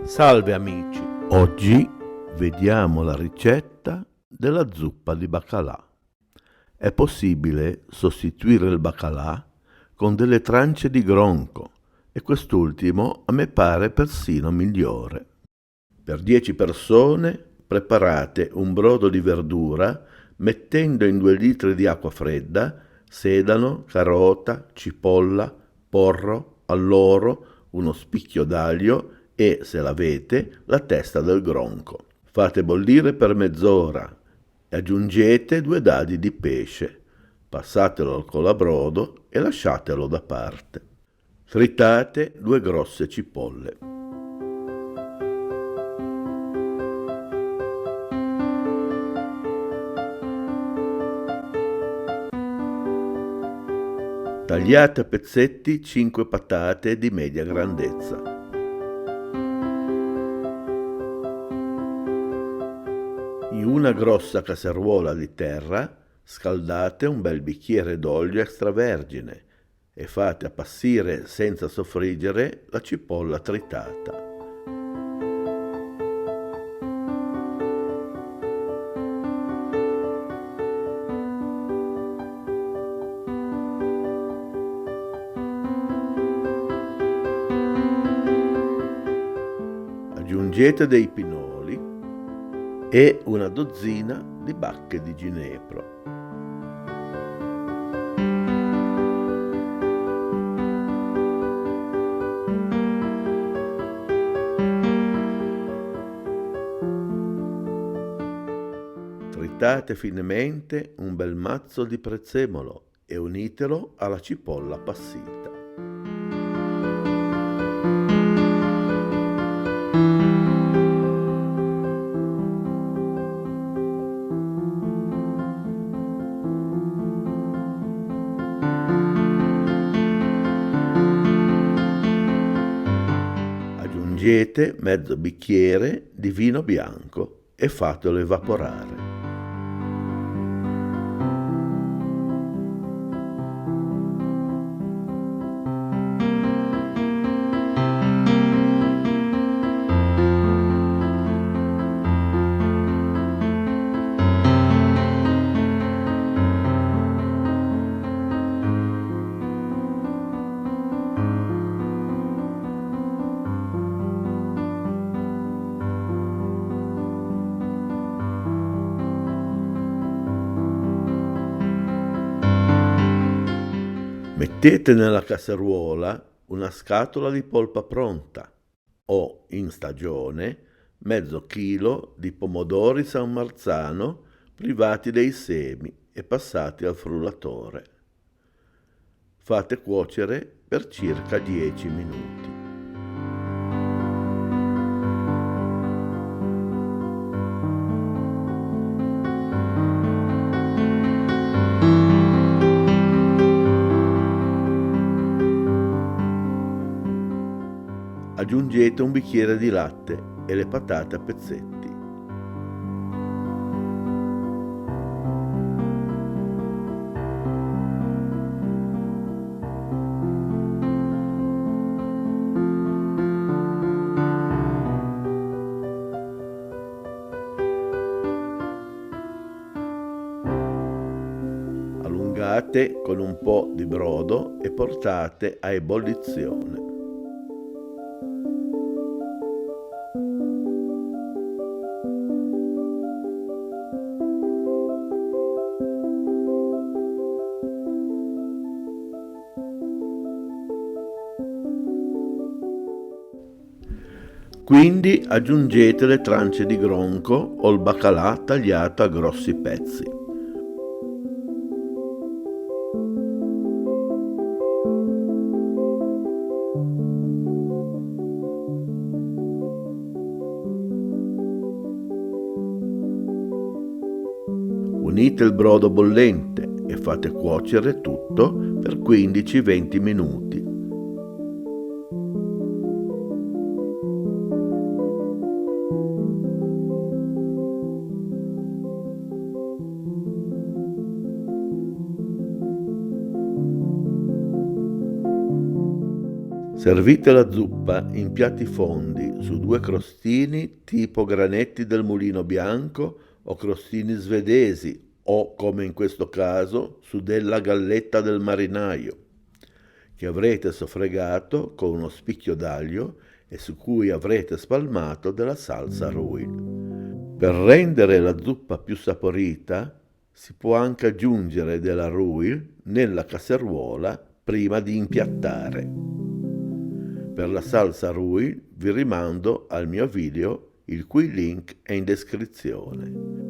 Salve amici, oggi vediamo la ricetta della zuppa di baccalà. È possibile sostituire il baccalà con delle trance di gronco e quest'ultimo a me pare persino migliore. Per 10 persone preparate un brodo di verdura mettendo in 2 litri di acqua fredda sedano, carota, cipolla, porro, alloro, uno spicchio d'aglio e, se l'avete, la testa del gronco. Fate bollire per mezz'ora e aggiungete 2 dadi di pesce. Passatelo al colabrodo e lasciatelo da parte. Fritate 2 grosse cipolle. Tagliate a pezzetti 5 patate di media grandezza. In una grossa casseruola di terra scaldate un bel bicchiere d'olio extravergine e fate appassire senza soffriggere la cipolla tritata. Aggiungete dei pinoli e una dozzina di bacche di ginepro. Tritate finemente un bel mazzo di prezzemolo e unitelo alla cipolla appassita. Aggiungete mezzo bicchiere di vino bianco e fatelo evaporare. Mettete nella casseruola una scatola di polpa pronta o, in stagione, mezzo chilo di pomodori San Marzano privati dei semi e passati al frullatore. Fate cuocere per circa 10 minuti. Aggiungete un bicchiere di latte e le patate a pezzetti. Allungate con un po' di brodo e portate a ebollizione. Quindi aggiungete le trance di gronco o il baccalà tagliato a grossi pezzi. Unite il brodo bollente e fate cuocere tutto per 15-20 minuti. Servite la zuppa in piatti fondi su 2 crostini tipo granetti del Mulino Bianco o crostini svedesi o, come in questo caso, su della galletta del marinaio, che avrete soffregato con uno spicchio d'aglio e su cui avrete spalmato della salsa Ruil. Per rendere la zuppa più saporita si può anche aggiungere della Ruil nella casseruola prima di impiattare. Per la salsa Ruil vi rimando al mio video, il cui link è in descrizione.